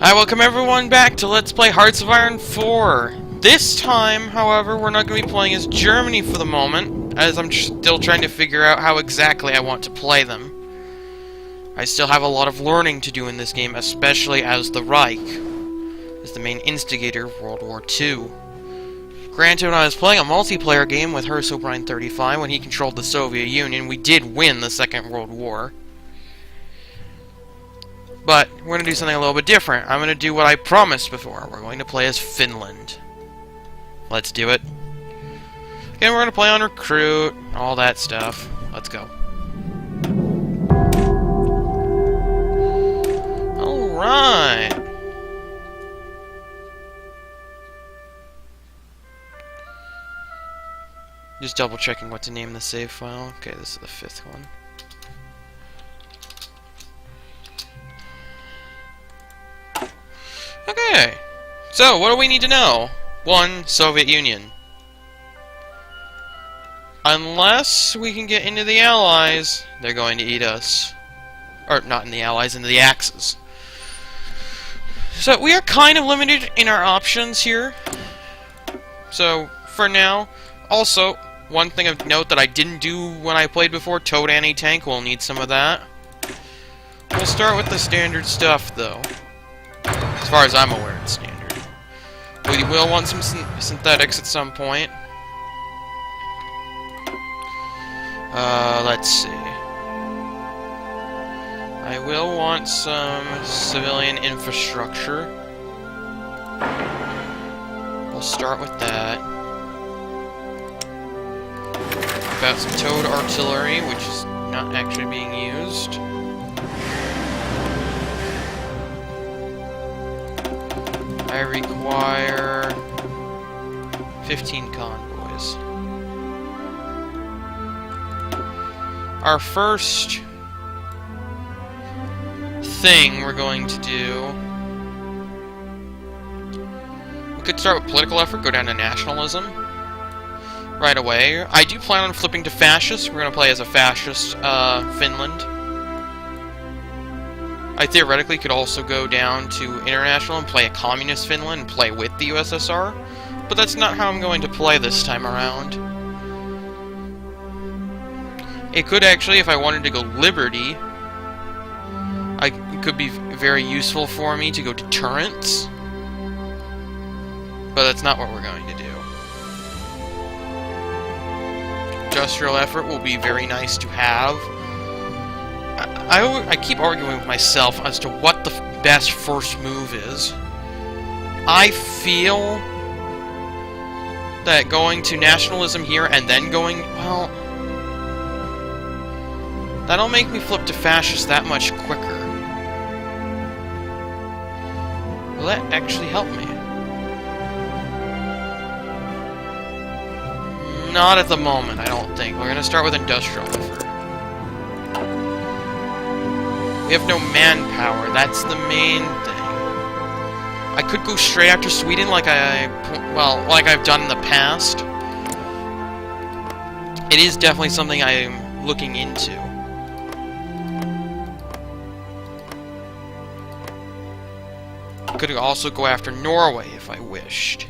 I welcome everyone back to Let's Play Hearts of Iron 4. This time, however, we're not going to be playing as Germany for the moment, as I'm still trying to figure out how exactly I want to play them. I still have a lot of learning to do in this game, especially as the Reich, as the main instigator of World War II. Granted, when I was playing a multiplayer game with Herz O'Brien 35 when he controlled the Soviet Union, we did win the Second World War. But we're going to do something a little bit different. I'm going to do what I promised before. We're going to play as Finland. Let's do it. Again, we're going to play on recruit, all that stuff. Let's go. Alright. Just double checking what to name the save file. Okay, this is the 5th one. Okay, so what do we need to know? 1. Soviet Union. Unless we can get into the Allies, they're going to eat us. Or, not in the Allies, into the Axis. So, we are kind of limited in our options here. So, for now. Also, one thing of note that I didn't do when I played before, Toad Anti-Tank, we'll need some of that. We'll start with the standard stuff, though. As far as I'm aware, it's standard. We will want some synthetics at some point. Let's see. I will want some civilian infrastructure. We'll start with that. Got some Toad artillery, which is not actually being used. I require 15 convoys. Our first thing we're going to do... We could start with political effort, go down to nationalism right away. I do plan on flipping to fascist. We're going to play as a fascist Finland. I theoretically could also go down to international and play a communist Finland and play with the USSR, but that's not how I'm going to play this time around. It could actually, if I wanted to go liberty, it could be very useful for me to go deterrence, but that's not what we're going to do. Industrial effort will be very nice to have. I keep arguing with myself as to what the best first move is. I feel that going to nationalism here and then going, well, that'll make me flip to fascist that much quicker. Will that actually help me? Not at the moment, I don't think. We're going to start with industrial effort. We have no manpower, that's the main thing. I could go straight after Sweden like I've done in the past. It is definitely something I'm looking into. I could also go after Norway if I wished.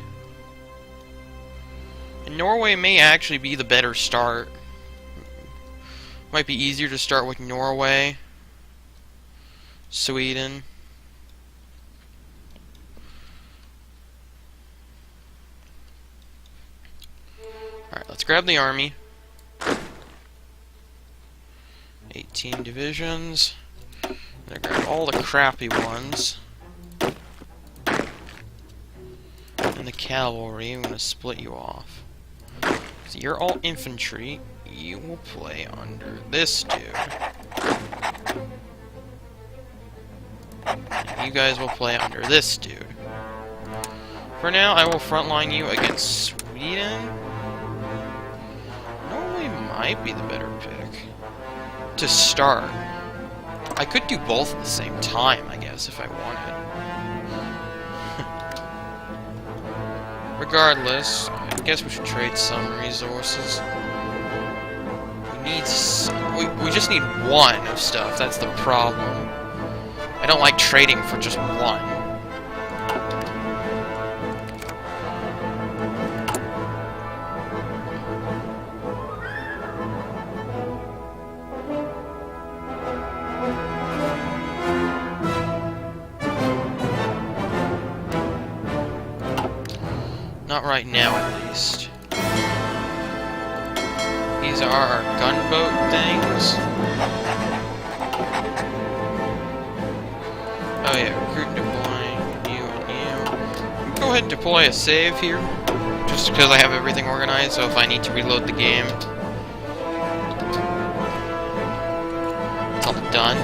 And Norway may actually be the better start. Might be easier to start with Norway. Sweden. Alright, let's grab the army. 18 divisions. I'm gonna grab all the crappy ones. And the cavalry, I'm gonna split you off. So you're all infantry. You will play under this dude. You guys will play under this dude. For now, I will frontline you against Sweden. Norway might be the better pick to start. I could do both at the same time, I guess, if I wanted. Regardless, I guess we should trade some resources. We just need one of stuff, that's the problem. I don't like trading for just one. Not right now, at least. These are our gunboat things. Oh yeah, recruit and deploy, you and you. Go ahead and deploy a save here, just because I have everything organized, so if I need to reload the game, it's all done.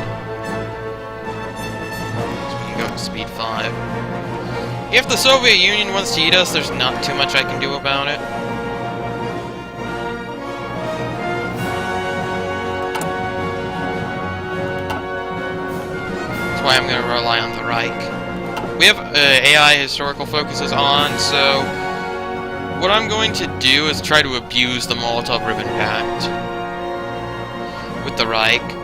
So we can go to speed 5. If the Soviet Union wants to eat us, there's not too much I can do about it. That's why I'm going to rely on the Reich. We have AI historical focuses on, so what I'm going to do is try to abuse the Molotov-Ribbentrop Pact with the Reich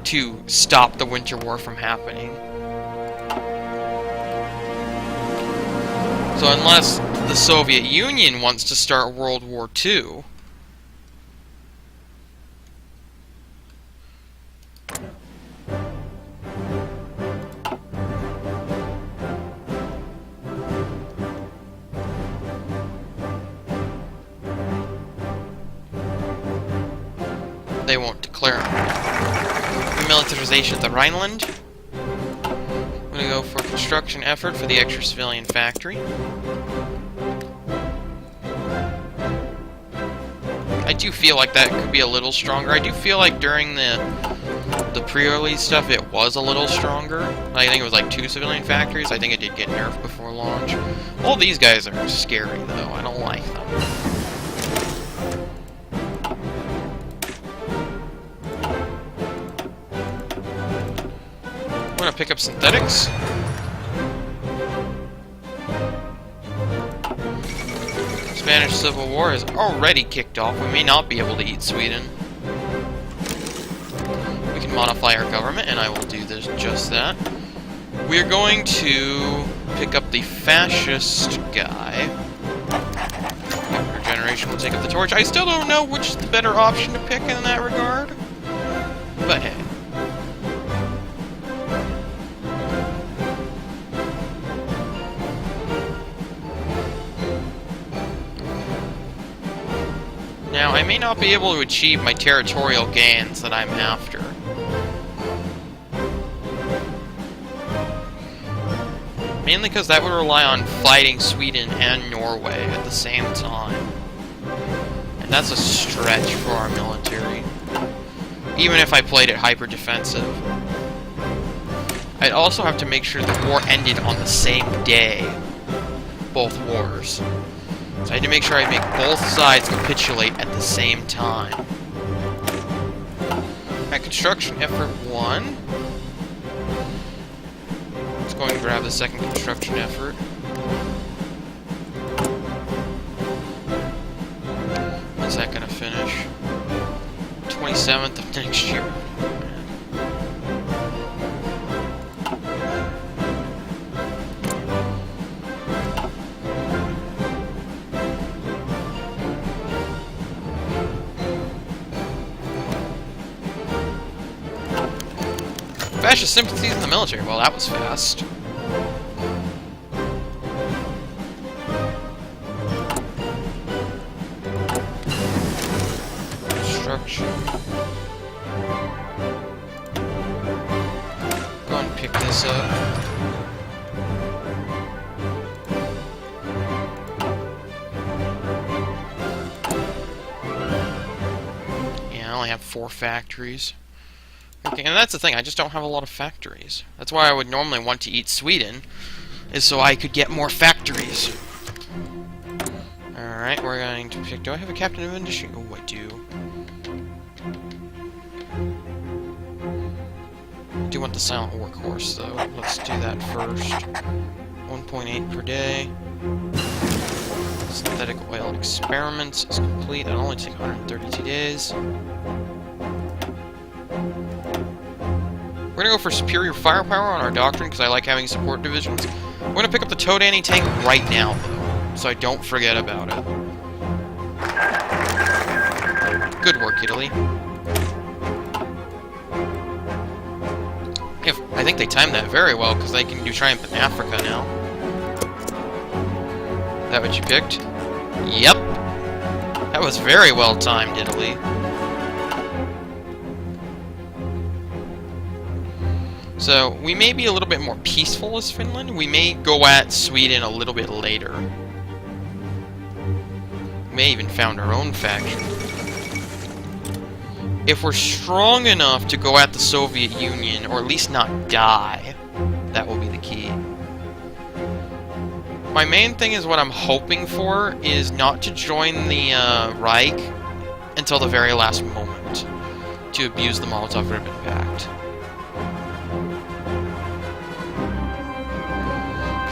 to stop the Winter War from happening. So unless the Soviet Union wants to start World War II, they won't declare militarization of the Rhineland. I'm going to go for construction effort for the extra civilian factory. I do feel like that could be a little stronger. I do feel like during the pre-release stuff it was a little stronger. I think it was like 2 civilian factories. I think it did get nerfed before launch. All these guys are scary though. I don't like them. I'm gonna pick up synthetics. Spanish Civil War has already kicked off. We may not be able to eat Sweden. We can modify our government, and I will do this just that. We're going to pick up the fascist guy. Our generation will take up the torch. I still don't know which is the better option to pick in that regard. But hey. Now, I may not be able to achieve my territorial gains that I'm after. Mainly because that would rely on fighting Sweden and Norway at the same time. And that's a stretch for our military. Even if I played it hyper-defensive. I'd also have to make sure the war ended on the same day. Both wars. So I had to make sure I make both sides capitulate at the same time. Alright, construction effort 1. Let's go and grab the second construction effort. When's that gonna finish? 27th of next year. Fascist sympathies in the military. Well, that was fast. Construction. Go and pick this up. Yeah, I only have 4 factories. Okay, and that's the thing, I just don't have a lot of factories. That's why I would normally want to eat Sweden, is so I could get more factories. Alright, we're going to pick... Do I have a captain of industry? Oh, I do. I do want the silent workhorse, though. Let's do that first. 1.8 per day. Synthetic oil experiments is complete. That'll only take 132 days. We're gonna go for superior firepower on our doctrine because I like having support divisions. I'm gonna pick up the towed anti-tank right now, though, so I don't forget about it. Good work, Italy. I think they timed that very well because they can do triumph in Africa now. That what you picked? Yep. That was very well timed, Italy. So, we may be a little bit more peaceful as Finland. We may go at Sweden a little bit later. We may even found our own faction. If we're strong enough to go at the Soviet Union, or at least not die, that will be the key. My main thing is what I'm hoping for is not to join the Reich until the very last moment to abuse the Molotov-Ribbentrop Pact.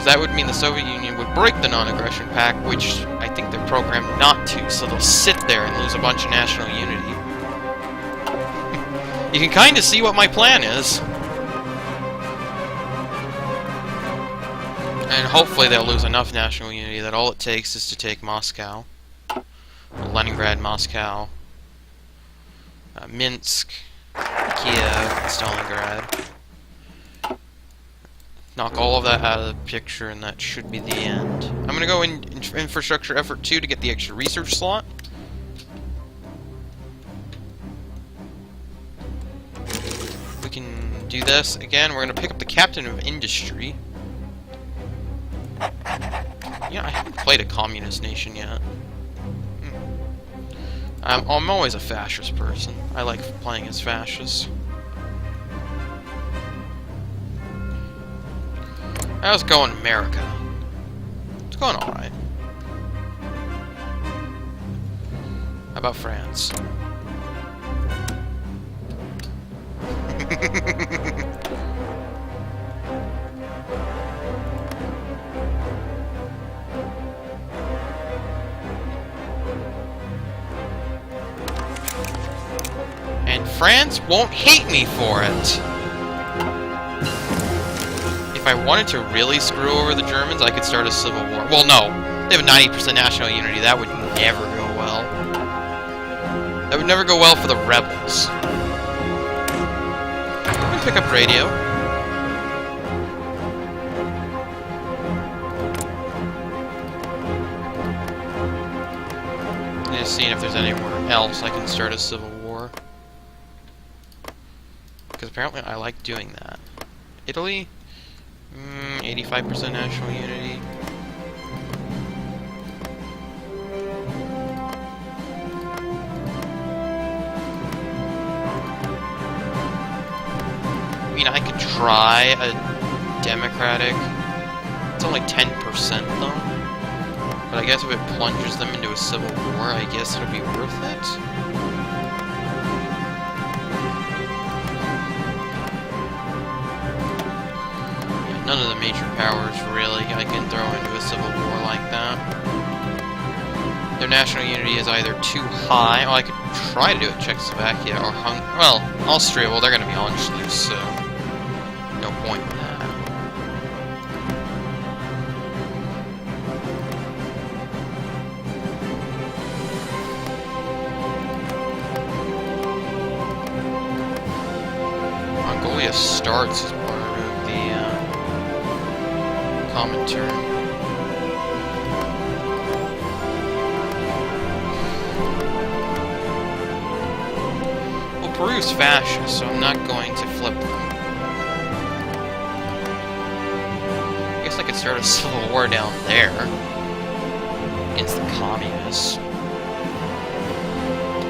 That would mean the Soviet Union would break the non-aggression pact, which I think they're programmed not to, so they'll sit there and lose a bunch of national unity. You can kind of see what my plan is. And hopefully they'll lose enough national unity that all it takes is to take Moscow. Leningrad, Moscow, Minsk, Kiev, Stalingrad. Knock all of that out of the picture, and that should be the end. I'm gonna go in infrastructure effort 2 to get the extra research slot. We can do this again. We're gonna pick up the captain of industry. Yeah, I haven't played a communist nation yet. I'm always a fascist person. I like playing as fascists. How's it going, America? It's going alright. How about France? And France won't hate me for it. If I wanted to really screw over the Germans, I could start a civil war. Well, no. They have 90% national unity. That would never go well. That would never go well for the rebels. I'm gonna pick up radio. And just seeing if there's anywhere else I can start a civil war. Because apparently I like doing that. Italy? 85% national unity. I mean, I could try a democratic. It's only 10% though. But I guess if it plunges them into a civil war, I guess it'll be worth it. None of the major powers, really, I can throw into a civil war like that. Their national unity is either too high, or I could try to do it in Czechoslovakia, or well, Austria, well, they're going to be Anschluss, so no point in that. Mongolia starts as part of the common turn. Well, Peru's fascist, so I'm not going to flip them. I guess I could start a civil war down there against the communists.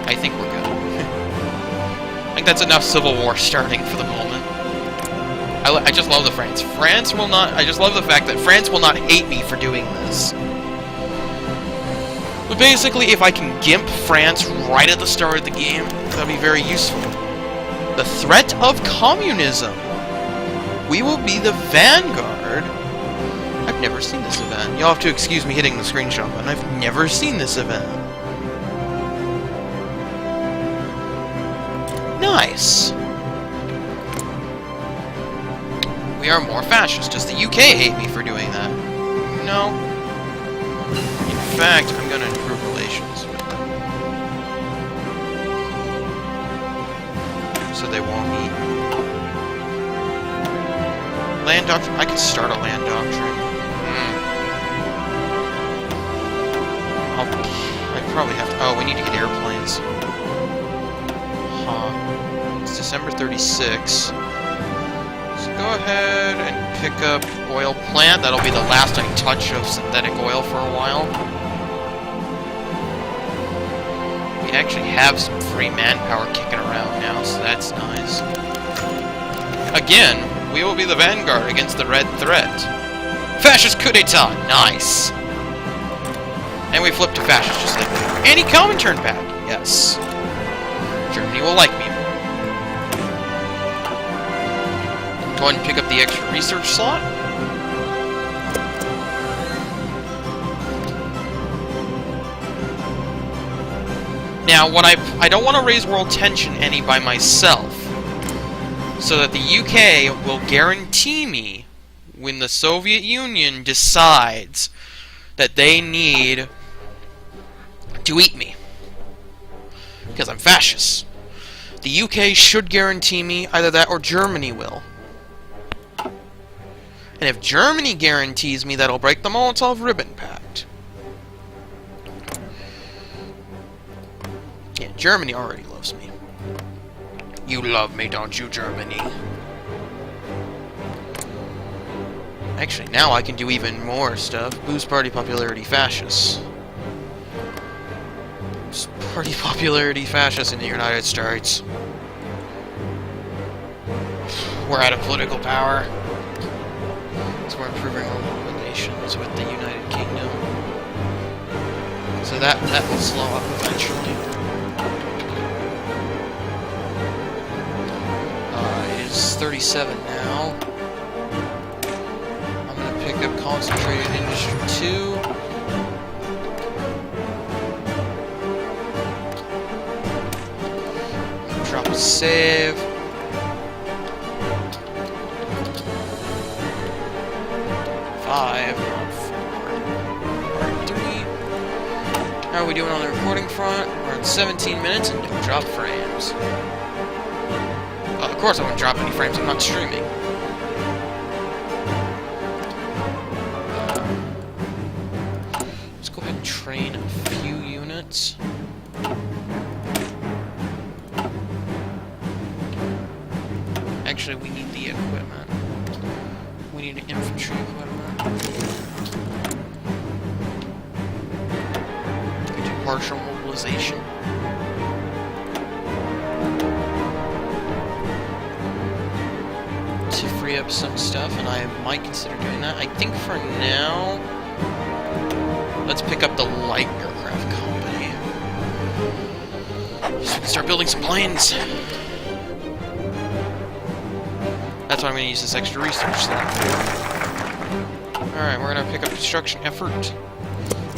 I think we're good. I think that's enough civil war starting for the moment. I just love the France. France will not... I just love the fact that France will not hate me for doing this. But basically, if I can gimp France right at the start of the game, that'll be very useful. The threat of communism. We will be the vanguard. I've never seen this event. You'll have to excuse me hitting the screenshot button. I've never seen this event. Nice. We are more fascist. Does the UK hate me for doing that? No. In fact, I'm going to improve relations with them. So they won't eat. Land doctrine? I could start a land doctrine. I probably have to... Oh, we need to get airplanes. Huh. It's December 36. So go ahead and pick up oil plant. That'll be the last I touch of synthetic oil for a while. We actually have some free manpower kicking around now, so that's nice. Again, we will be the vanguard against the red threat. Fascist coup d'etat! Nice! And we flip to fascist just like that. Anti-Comintern back! Yes. Germany will like me. Go ahead and pick up the extra research slot. Now, what I don't want to raise world tension any by myself, so that the UK will guarantee me when the Soviet Union decides that they need to eat me, because I'm fascist. The UK should guarantee me either that or Germany will. And if Germany guarantees me, that'll break the Molotov-Ribbentrop Pact. Yeah, Germany already loves me. You love me, don't you, Germany? Actually, now I can do even more stuff. Boost party popularity fascists. Boost party popularity fascists in the United States. We're out of political power. So we're improving our relations with the United Kingdom. So that will slow up eventually. It is 37 now. I'm going to pick up Concentrated Industry 2. Drop a save. How are we doing on the recording front? We're at 17 minutes and don't drop frames. Of course I won't drop any frames, I'm not streaming. Let's go ahead and train a few units. Actually, we need the equipment. We need infantry equipment. Partial mobilization. To free up some stuff, and I might consider doing that. I think for now, let's pick up the light aircraft company. So we can start building some planes. That's why I'm going to use this extra research slot. Alright, we're going to pick up construction effort.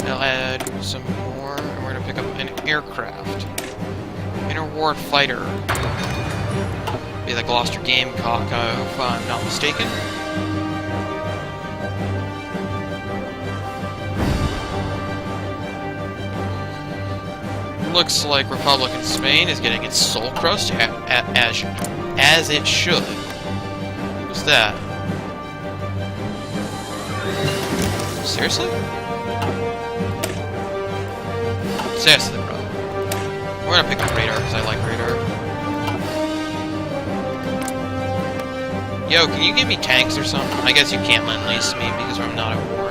I'll add some more, and we're going to pick up an aircraft. Interwar fighter. Be the Gloucester Gamecock, if I'm not mistaken. Looks like Republican Spain is getting its soul crushed as it should. Who's that? Seriously? Seriously, bro. We're gonna pick up radar because I like radar. Yo, can you give me tanks or something? I guess you can't lend lease me because I'm not at war.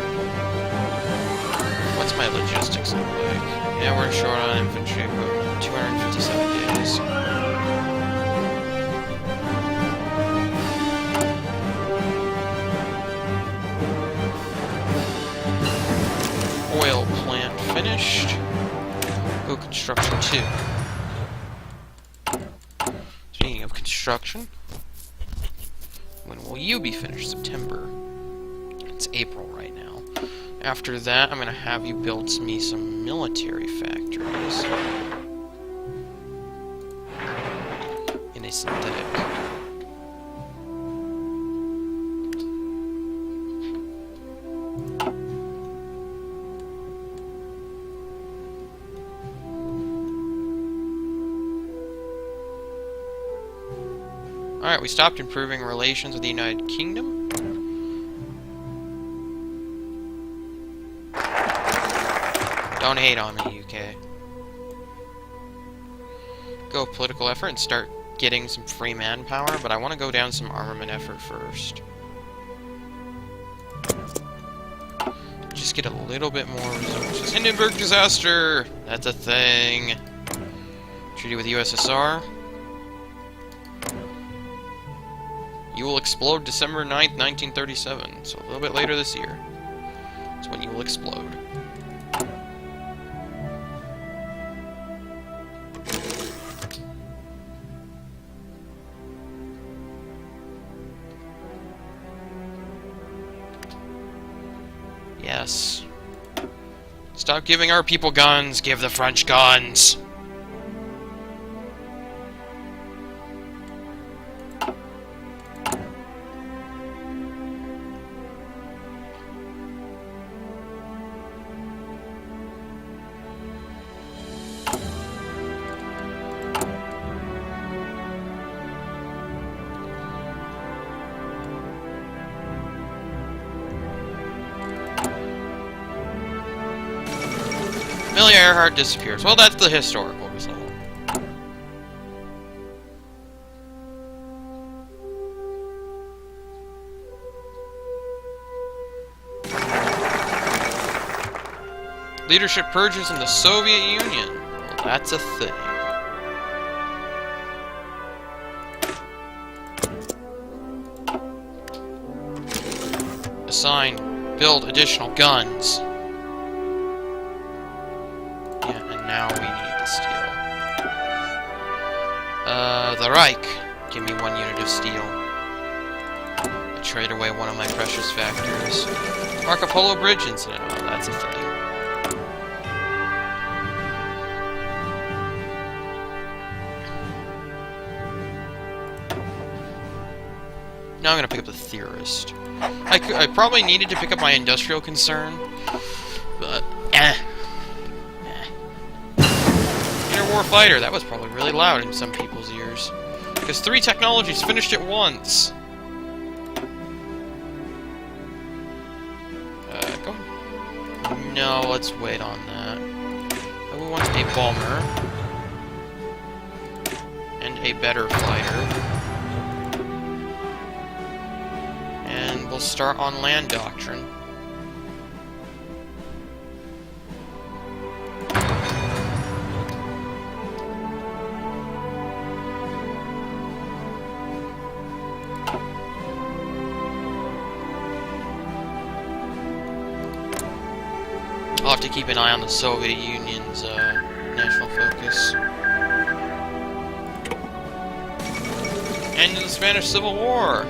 What's my logistics look like? Yeah, we're short on infantry equipment. 257 days. Oil plant finished. Go construction 2. Speaking of construction, when will you be finished? September. It's April right now. After that, I'm going to have you build me some military factories. In a synthetic. Alright, we stopped improving relations with the United Kingdom. Don't hate on me, UK. Go political effort and start getting some free manpower, but I want to go down some armament effort first. Just get a little bit more resources. Hindenburg disaster! That's a thing. Treaty with USSR. You will explode December 9th, 1937. So a little bit later this year. That's when you will explode. Yes. Stop giving our people guns. Give the French guns. Amelia Earhart disappears. Well, that's the historical result. Leadership purges in the Soviet Union. Well, that's a thing. Assign. Build additional guns. Now we need the steel. The Reich. Give me 1 unit of steel. I trade away one of my precious factors. Marco Polo Bridge incident. Oh, that's a thing. Now I'm gonna pick up the Theorist. I probably needed to pick up my Industrial Concern, but Interwar Fighter, that was probably really loud in some people's ears. Because 3 technologies finished at once. Go. No, let's wait on that. We want a bomber. And a better fighter. And we'll start on land doctrine. I'll have to keep an eye on the Soviet Union's national focus. End of the Spanish Civil War!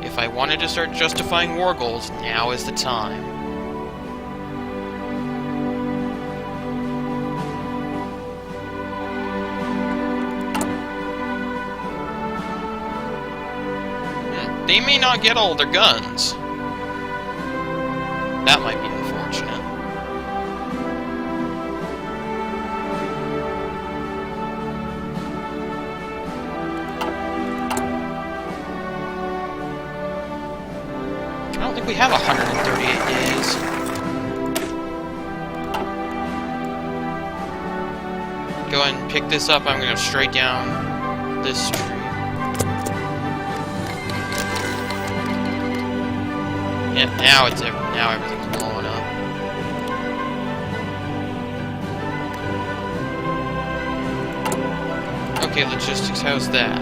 If I wanted to start justifying war goals, now is the time. They may not get all their guns. That might be unfortunate. I don't think we have 138 days. Go ahead and pick this up. I'm going to go straight down this street. Yeah, now everything's blowing up. Okay, logistics, how's that?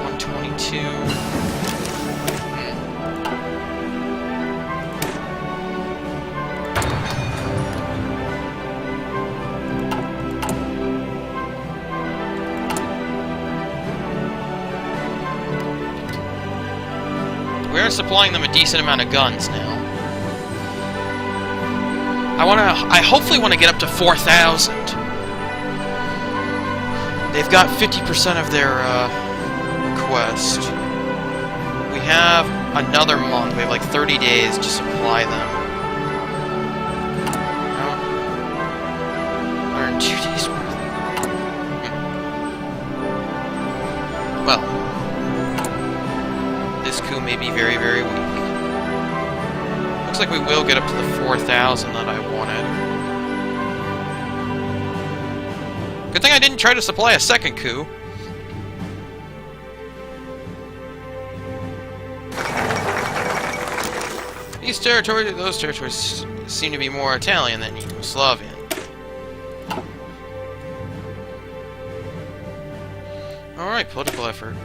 122. We are supplying them a decent amount of guns now. I hopefully want to get up to 4,000. They've got 50% of their request. We have another month. We have like 30 days to supply them. 102 days worth. Well, this coup may be very, very weak. looks like we will get up to the 4,000 that I wanted. Good thing I didn't try to supply a second coup. Those territories seem to be more Italian than Yugoslavian. Alright, political effort.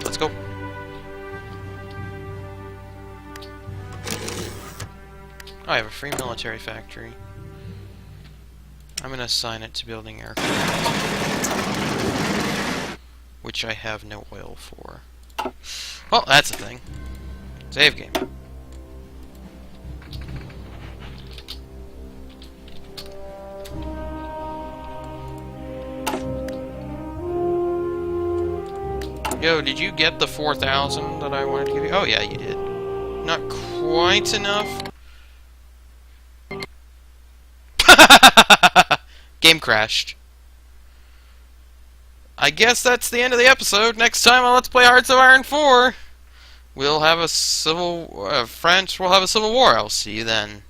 Let's go. Oh, I have a free military factory. I'm gonna assign it to building aircraft, which I have no oil for. Well, that's a thing. Save game. Yo, did you get the 4,000 that I wanted to give you? Oh yeah, you did. Not quite enough. Game crashed. I guess that's the end of the episode. Next time on Let's Play Hearts of Iron 4, we'll have a France will have a civil war. I'll see you then.